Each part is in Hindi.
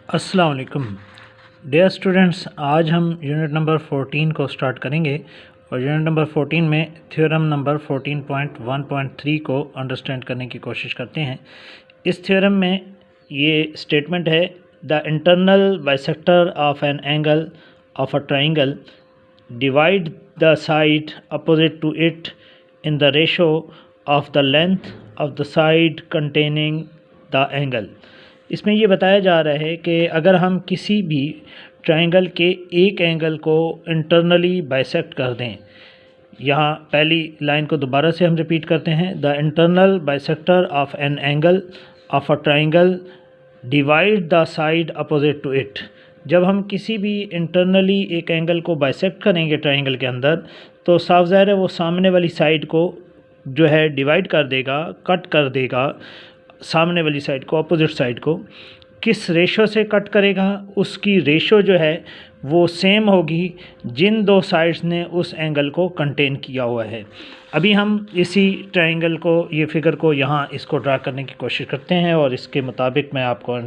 अस्सलाम वालेकुम डियर स्टूडेंट्स। आज हम यूनिट नंबर 14 को स्टार्ट करेंगे और यूनिट नंबर 14 में थ्योरम नंबर 14.1.3 को अंडरस्टैंड करने की कोशिश करते हैं। इस थ्योरम में ये स्टेटमेंट है, the internal bisector of an angle of a triangle divide the side opposite to it in the ratio of the length of the side containing the angle. इसमें ये बताया जा रहा है कि अगर हम किसी भी ट्रायंगल के एक एंगल को इंटरनली बाइसेक्ट कर दें, यहाँ पहली लाइन को दोबारा से हम रिपीट करते हैं, the internal bisector of an angle of a triangle divide the side opposite to it. जब हम किसी भी इंटरनली एक एंगल को बाइसेक्ट करेंगे ट्रायंगल के अंदर, तो साफ ज़ाहिर है वो सामने वाली साइड को जो है डिवाइड कर देगा, कट कर देगा, सामने वाली साइड को, अपोजिट साइड को। किस रेशो से कट करेगा, उसकी रेशो जो है वो सेम होगी जिन दो साइड्स ने उस एंगल को कंटेन किया हुआ है। अभी हम इसी ट्रायंगल को, ये फिगर को यहाँ इसको ड्रा करने की कोशिश करते हैं और इसके मुताबिक मैं आपको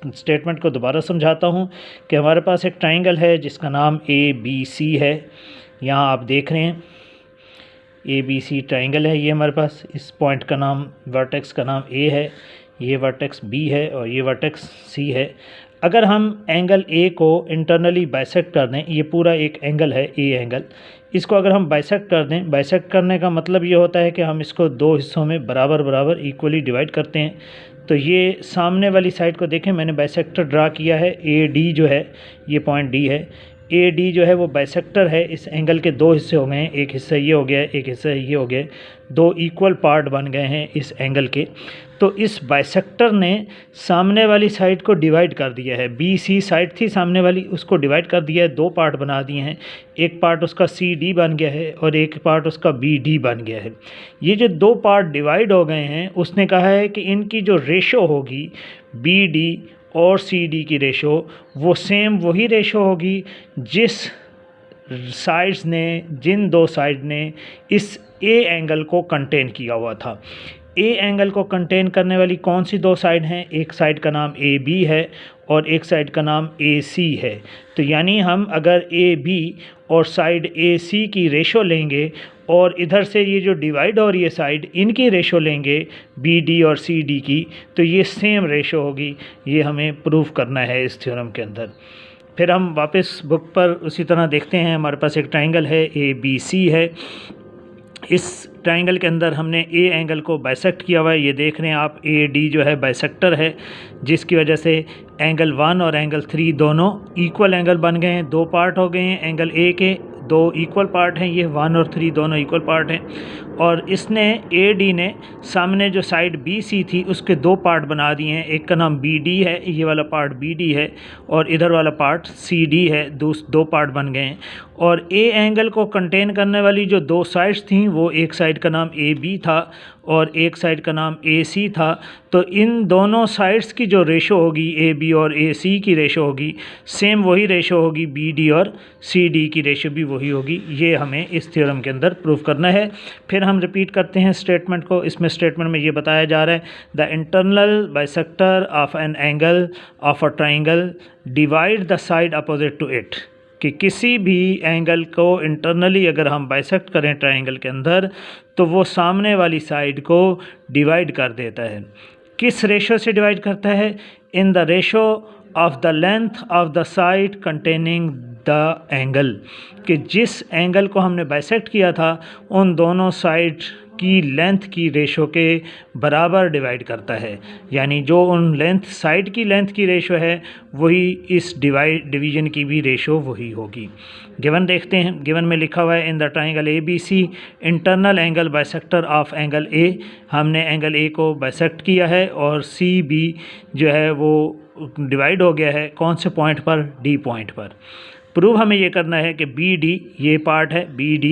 स्टेटमेंट को दोबारा समझाता हूँ कि हमारे पास एक ट्रायंगल है जिसका नाम ABC है। यहाँ आप देख रहे हैं ABC ट्रायंगल है ये हमारे पास। इस पॉइंट का नाम, वर्टेक्स का नाम A है, ये वर्टेक्स B है और ये वर्टेक्स C है। अगर हम एंगल A को इंटरनली बाइसेक्ट कर दें, ये पूरा एक एंगल है A एंगल, इसको अगर हम बाइसेक्ट कर दें, बाइसेक्ट करने का मतलब ये होता है कि हम इसको दो हिस्सों में बराबर बराबर इक्वली डिवाइड करते हैं। तो ये सामने वाली साइड को देखें, मैंने बाइसेक्टर ड्रा किया है, AD जो है ये पॉइंट D है, AD जो है वो बाइसेक्टर है। इस एंगल के दो हिस्से हो गए हैं, एक हिस्सा ये हो गया, एक हिस्सा ये हो गया, दो इक्वल पार्ट बन गए हैं इस एंगल के। तो इस बाइसेक्टर ने सामने वाली साइड को डिवाइड कर दिया है। BC साइड थी सामने वाली, उसको डिवाइड कर दिया है, दो पार्ट बना दिए हैं। एक पार्ट उसका CD बन गया है और एक पार्ट उसका BD बन गया है। ये जो दो पार्ट डिवाइड हो गए हैं, उसने कहा है कि इनकी जो रेशो होगी BD और CD की रेशो, वो सेम वही रेशो होगी जिस साइड्स ने, जिन दो साइड ने इस A एंगल को कंटेन किया हुआ था। A एंगल को कंटेन करने वाली कौन सी दो साइड हैं? एक साइड का नाम AB है और एक साइड का नाम AC है। तो यानी हम अगर AB और साइड AC की रेशो लेंगे और इधर से ये जो डिवाइड हो रही है साइड, इनकी रेशो लेंगे BD और CD की, तो ये सेम रेशो होगी। ये हमें प्रूव करना है इस थ्योरम के अंदर। फिर हम वापस बुक पर उसी तरह देखते हैं। हमारे पास एक ट्रायंगल है ABC है। इस ट्रायंगल के अंदर हमने A एंगल को बाइसेक्ट किया हुआ है। ये देख रहे हैं आप, AD जो है बाइसेक्टर है, जिसकी वजह से एंगल 1 और एंगल 3 दोनों इक्वल एंगल बन गए हैं। दो पार्ट हो गए हैं एंगल A के, दो इक्वल पार्ट हैं, ये 1 और 3 दोनों इक्वल पार्ट हैं। और इसने AD ने सामने जो साइड BC थी उसके दो पार्ट बना दिए हैं। एक का नाम BD है, ये वाला पार्ट BD है और इधर वाला पार्ट CD है। दो पार्ट बन गए हैं। और A एंगल को कंटेन करने वाली जो दो साइड्स थीं, वो एक साइड का नाम AB था और एक साइड का नाम AC था। तो इन दोनों साइड्स की जो रेशो होगी, AB और AC की रेशो होगी, सेम वही रेशो होगी BD और CD की रेशो भी वही होगी। ये हमें इस थ्योरम के अंदर प्रूव करना है। फिर हम रिपीट करते हैं स्टेटमेंट को। इसमें स्टेटमेंट में ये बताया जा रहा है, the internal bisector of an angle of a triangle divide the side opposite to it. कि किसी भी एंगल को इंटरनली अगर हम बाइसेक्ट करें ट्रायंगल के अंदर, तो वो सामने वाली साइड को डिवाइड कर देता है। किस रेशो से डिवाइड करता है? इन the ratio of the length of the side containing the angle. कि जिस एंगल को हमने बाइसेक्ट किया था, उन दोनों साइड की लेंथ की रेशो के बराबर डिवाइड करता है। यानी जो उन लेंथ, साइड की लेंथ की रेशो है, वही इस डिवीजन की भी रेशो वही होगी। गिवन देखते हैं। गिवन में लिखा हुआ है, in the triangle ABC internal angle bisector of angle A। हमने एंगल A को बाइसेक्ट किया है और CB जो है वो डिवाइड हो गया है कौन से पॉइंट पर? D पॉइंट पर। प्रूव हमें ये करना है कि BD ये पार्ट है, BD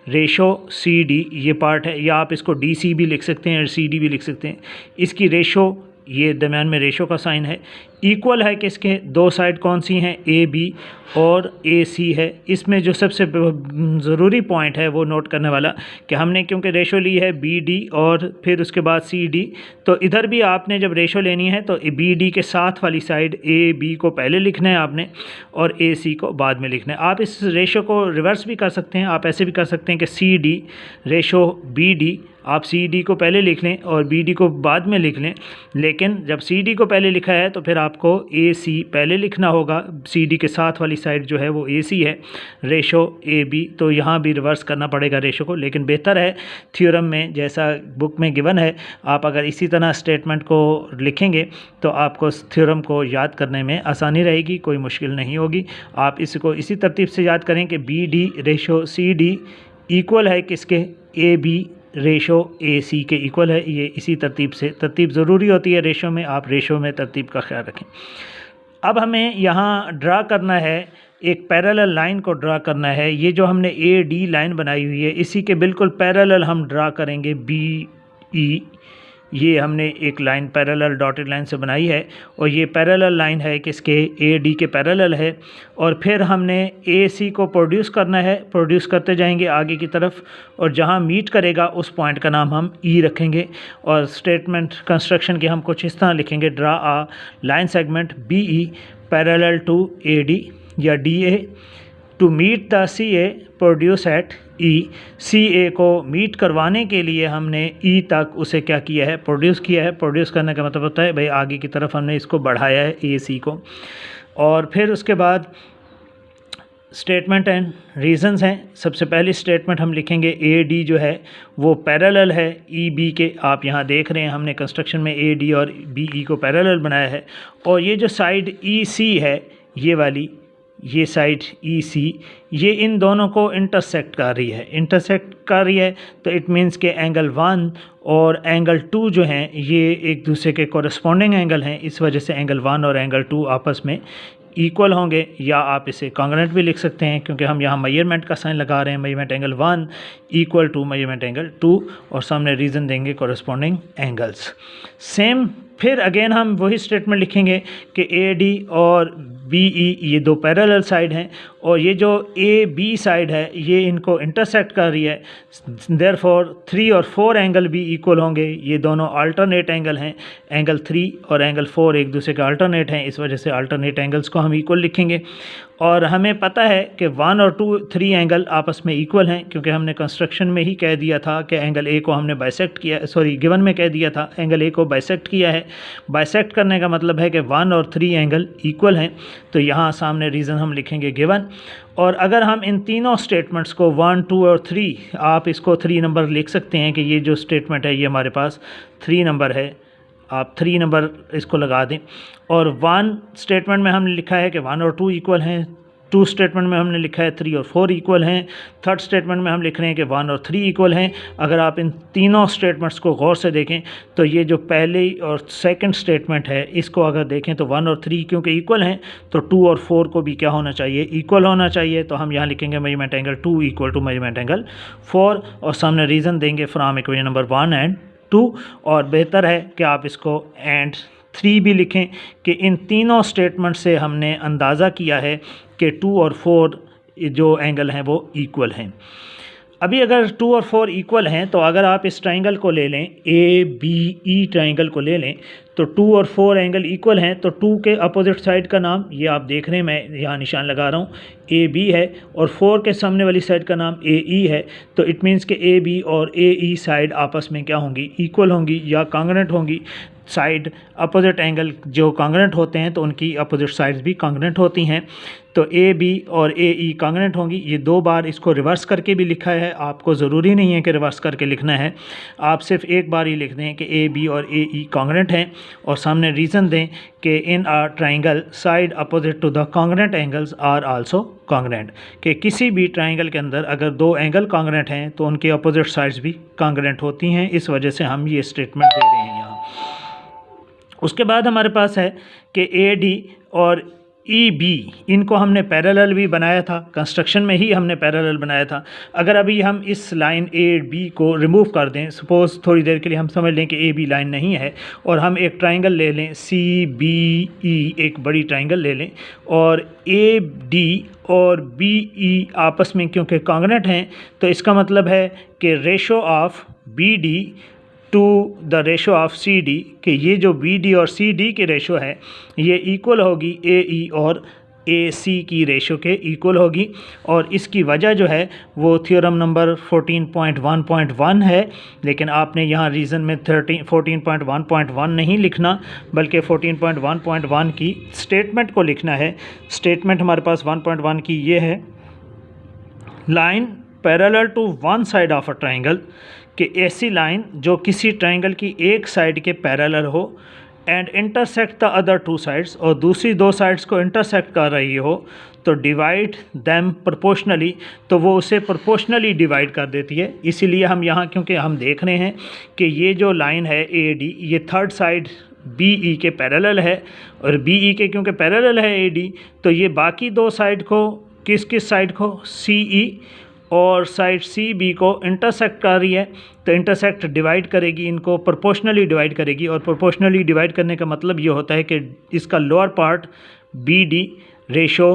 रेशो CD ये पार्ट है, या आप इसको DC भी लिख सकते हैं और CD भी लिख सकते हैं। इसकी रेशो ये दरमियान में रेशो का साइन है। इक्वल है किसके, दो साइड कौन सी हैं, ए बी और ए सी है। इसमें जो सबसे ज़रूरी पॉइंट है वो नोट करने वाला कि हमने क्योंकि रेशो ली है बी डी और फिर उसके बाद सी डी, तो इधर भी आपने जब रेशो लेनी है तो बी डी के साथ वाली साइड ए बी को पहले लिखना है आपने और ए सी को बाद में लिखना है। आप इस रेशो को रिवर्स भी कर सकते हैं, आप ऐसे भी कर सकते हैं कि C D ratio B D, आप सी डी को पहले लिख लें और बी डी को बाद में लिख लें। लेकिन जब सी डी को पहले लिखा है तो फिर आपको ए सी पहले लिखना होगा। सी डी के साथ वाली साइड जो है वो ए सी है, रेशो ए बी, तो यहाँ भी रिवर्स करना पड़ेगा रेशो को। लेकिन बेहतर है थ्योरम में जैसा बुक में गिवन है, आप अगर इसी तरह स्टेटमेंट को लिखेंगे तो आपको थ्योरम को याद करने में आसानी रहेगी, कोई मुश्किल नहीं होगी। आप इसको इसी तरतीब से याद करें कि B D ratio C D equal है किसके, ए बी रेशो ए सी के इक्वल है। ये इसी तरतीब से, तरतीब ज़रूरी होती है रेशो में, आप रेशो में तरतीब का ख्याल रखें। अब हमें यहाँ ड्रा करना है, एक पैरेलल लाइन को ड्रा करना है। ये जो हमने ए डी लाइन बनाई हुई है इसी के बिल्कुल पैरेलल हम ड्रा करेंगे बी ई। ये हमने एक लाइन पैरेलल डॉटेड लाइन से बनाई है और ये पैरेलल लाइन है किसके, ए डी के पैरेलल है। और फिर हमने ए सी को प्रोड्यूस करना है, प्रोड्यूस करते जाएंगे आगे की तरफ और जहाँ मीट करेगा उस पॉइंट का नाम हम ई रखेंगे। और स्टेटमेंट कंस्ट्रक्शन के हम कुछ इस तरह लिखेंगे, draw a line segment B E parallel to A D या D A to meet the C A produce at E. C A को मीट करवाने के लिए हमने ई तक उसे क्या किया है, प्रोड्यूस किया है। प्रोड्यूस करने का मतलब होता है भाई आगे की तरफ हमने इसको बढ़ाया है ए सी को। और फिर उसके बाद स्टेटमेंट एंड रीजंस हैं। सबसे पहली स्टेटमेंट हम लिखेंगे ए डी जो है वो पैरेलल है ई बी के। आप यहाँ देख रहे हैं हमने कंस्ट्रक्शन में ए डी और बी ई को पैरेलल बनाया है। और ये जो साइड ई सी है, ये वाली, ये साइड ई सी, ये इन दोनों को इंटरसेक्ट कर रही है, इंटरसेक्ट कर रही है। तो इट मीन्स के एंगल 1 और एंगल 2 जो हैं ये एक दूसरे के कोरस्पॉन्डिंग एंगल हैं। इस वजह से एंगल 1 और एंगल 2 आपस में इक्वल होंगे, या आप इसे कॉन्ग्रुएंट भी लिख सकते हैं क्योंकि हम यहाँ मेजरमेंट का साइन लगा रहे हैं। Measurement angle 1 equal to measurement angle 2 और सामने रीज़न देंगे कोरस्पॉन्डिंग एंगल्स। सेम फिर अगेन हम वही स्टेटमेंट लिखेंगे कि ए डी और बी ई ये दो पैरेलल साइड हैं और ये जो ए बी साइड है ये इनको इंटरसेक्ट कर रही है। देयरफॉर 3 और 4 एंगल भी इक्वल होंगे। ये दोनों अल्टरनेट एंगल हैं, एंगल 3 और एंगल 4 एक दूसरे के अल्टरनेट हैं, इस वजह से अल्टरनेट एंगल्स को हम इक्वल लिखेंगे। और हमें पता है कि 1 और 2 3 एंगल आपस में इक्वल हैं क्योंकि हमने कंस्ट्रक्शन में ही कह दिया था कि एंगल ए को हमने बाइसेक्ट किया, सॉरी गिवन में कह दिया था एंगल ए को बाइसेक्ट किया है। बाइसेक्ट करने का मतलब है कि 1 और 3 एंगल इक्वल हैं। तो यहाँ सामने रीज़न हम लिखेंगे गिवन। और अगर हम इन तीनों स्टेटमेंट्स को 1, 2 और 3, आप इसको 3 नंबर लिख सकते हैं कि ये जो स्टेटमेंट है ये हमारे पास 3 नंबर है, आप 3 नंबर इसको लगा दें। और 1 स्टेटमेंट में हमने लिखा है कि 1 और 2 इक्वल हैं, 2 स्टेटमेंट में हमने लिखा है 3 और 4 इक्वल हैं, 3rd स्टेटमेंट में हम लिख रहे हैं कि 1 और 3 इक्वल हैं। अगर आप इन तीनों स्टेटमेंट्स को गौर से देखें तो ये जो पहले और 2nd स्टेटमेंट है इसको अगर देखें तो 1 और 3 क्योंकि इक्वल हैं तो 2 और 4 को भी क्या होना चाहिए, इक्वल होना चाहिए। तो हम यहाँ लिखेंगे measurement angle 2 equal to measurement angle 4 और सामने रीज़न देंगे फ्रॉम इक्वेशन नंबर 1 एंड 2। और बेहतर है कि आप इसको एंड 3 भी लिखें कि इन तीनों स्टेटमेंट से हमने अंदाज़ा किया है कि 2 और 4 जो एंगल हैं वो इक्वल हैं। अभी अगर 2 और 4 इक्वल हैं तो अगर आप इस ट्राइंगल को ले लें, ए बी ई ट्राइंगल को ले लें, तो 2 और 4 एंगल इक्वल हैं। तो 2 के अपोजिट साइड का नाम ये आप देख रहे हैं, मैं यहाँ निशान लगा रहा हूँ, ए बी है और 4 के सामने वाली साइड का नाम ए ई है। तो इट मीन्स कि ए बी और ए ई साइड आपस में क्या होंगी, इक्वल होंगी या कॉन्ग्रुएंट होंगी। साइड अपोजिट एंगल जो कॉन्ग्रुएंट होते हैं तो उनकी अपोजिट साइड्स भी कॉन्ग्रुएंट होती हैं। तो ए बी और ए ई कॉन्ग्रुएंट होंगी। ये 2 बार इसको रिवर्स करके भी लिखा है, आपको ज़रूरी नहीं है कि रिवर्स करके लिखना है, आप सिर्फ एक बार ही लिख दें कि ए बी और ए ई कॉन्ग्रुएंट हैं और सामने रीज़न दें कि in a triangle side opposite to the congruent angles are also congruent, कि किसी भी ट्राइंगल के अंदर अगर 2 एंगल कॉन्ग्रुएंट हैं तो उनके अपोजिट साइड्स भी कॉन्ग्रुएंट होती हैं। इस वजह से हम ये स्टेटमेंट दे रहे हैं यहाँ। उसके बाद हमारे पास है कि ए डी और ई बी, इनको हमने पैरेलल भी बनाया था, कंस्ट्रक्शन में ही हमने पैरेलल बनाया था। अगर अभी हम इस लाइन ए बी को रिमूव कर दें, सपोज़ थोड़ी देर के लिए हम समझ लें कि ए बी लाइन नहीं है, और हम एक ट्राइंगल ले लें सी बी ई, एक बड़ी ट्राइंगल ले लें, और ए डी और बी ई आपस में क्योंकि कॉन्ग्रुएंट हैं, तो इसका मतलब है कि ratio of B D to the ratio of C D, कि ये जो बी डी और सी डी की रेशो है ये इक्वल होगी ए ई और ए सी की रेशो के इक्वल होगी। और इसकी वजह जो है वो थ्योरम नंबर 14.1.1 है, लेकिन आपने यहाँ रीज़न में 14.1.1 नहीं लिखना, बल्कि 14.1.1 की स्टेटमेंट को लिखना है। स्टेटमेंट हमारे पास 1.1 की ये है, line parallel to one side of a triangle, कि ऐसी लाइन जो किसी ट्राइंगल की एक साइड के पैरेलल हो, and intersect the other two sides, और दूसरी दो साइड्स को इंटरसेक्ट कर रही हो, तो डिवाइड दैम प्रोपोर्शनली, तो वो उसे प्रोपोर्शनली डिवाइड कर देती है। इसीलिए हम यहाँ, क्योंकि हम देख रहे हैं कि ये जो लाइन है ए डी, ये थर्ड साइड बी ई के पैरेलल है, और बी ई के क्योंकि पैरेलल है ए डी, तो ये बाकी दो साइड को, किस किस साइड को, सी ई और साइड सी बी को इंटरसेक्ट कर रही है, तो इंटरसेक्ट डिवाइड करेगी, इनको प्रोपोर्शनली डिवाइड करेगी। और प्रोपोर्शनली डिवाइड करने का मतलब ये होता है कि इसका lower part B D ratio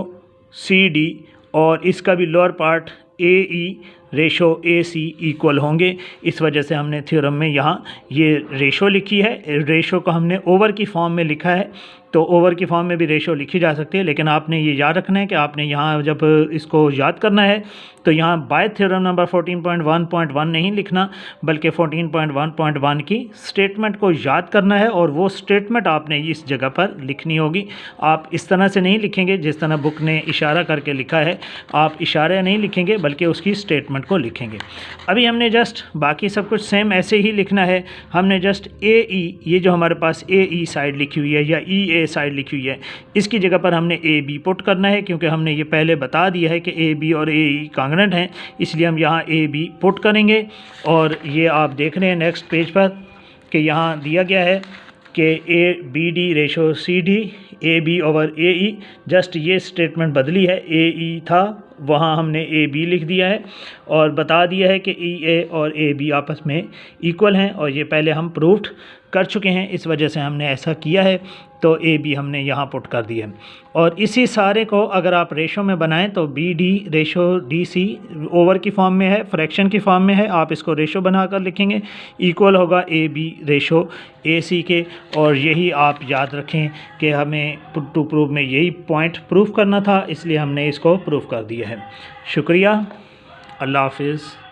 C D और इसका भी lower part A E ratio A C equal होंगे। इस वजह से हमने थ्योरम में यहाँ ये रेशो लिखी है। रेशो को हमने ओवर की फॉर्म में लिखा है, तो ओवर की फॉर्म में भी रेशो लिखी जा सकती है, लेकिन आपने ये याद रखना है कि आपने यहाँ जब इसको याद करना है तो यहाँ बाय थ्योरम नंबर 14.1.1 नहीं लिखना, बल्कि 14.1.1 की स्टेटमेंट को याद करना है, और वो स्टेटमेंट आपने इस जगह पर लिखनी होगी। आप इस तरह से नहीं लिखेंगे जिस तरह बुक ने इशारा करके लिखा है, आप इशारे नहीं लिखेंगे बल्कि उसकी स्टेटमेंट को लिखेंगे। अभी हमने जस्ट बाकी सब कुछ सेम ऐसे ही लिखना है। हमने जस्ट ए ई, ये जो हमारे पास ए ई साइड लिखी हुई है या ई ए साइड लिखी हुई है, इसकी जगह पर हमने ए बी पुट करना है, क्योंकि हमने ये पहले बता दिया है कि ए बी और ए ई कॉन्ग्रुएंट हैं, इसलिए हम यहाँ ए बी पुट करेंगे। और ये आप देख रहे हैं नेक्स्ट पेज पर कि यहाँ दिया गया है कि A B D ratio C D A B over A E, just ये स्टेटमेंट बदली है, ए ई था वहाँ हमने ए बी लिख दिया है, और बता दिया है कि ई ए और ए बी आपस में इक्वल हैं, और ये पहले हम प्रूव्ड कर चुके हैं, इस वजह से हमने ऐसा किया है। तो ए बी हमने यहाँ पुट कर दिया। और इसी सारे को अगर आप रेशो में बनाएं तो B D ratio D C over की फॉर्म में है, फ्रैक्शन की फॉर्म में है, आप इसको रेशो बनाकर लिखेंगे, इक्वल होगा ए बी रेशो ए सी के। और यही आप याद रखें कि हमें टू प्रूव में यही पॉइंट प्रूव करना था, इसलिए हमने इसको प्रूव कर दिया है। शुक्रिया, अल्लाह हाफिज़।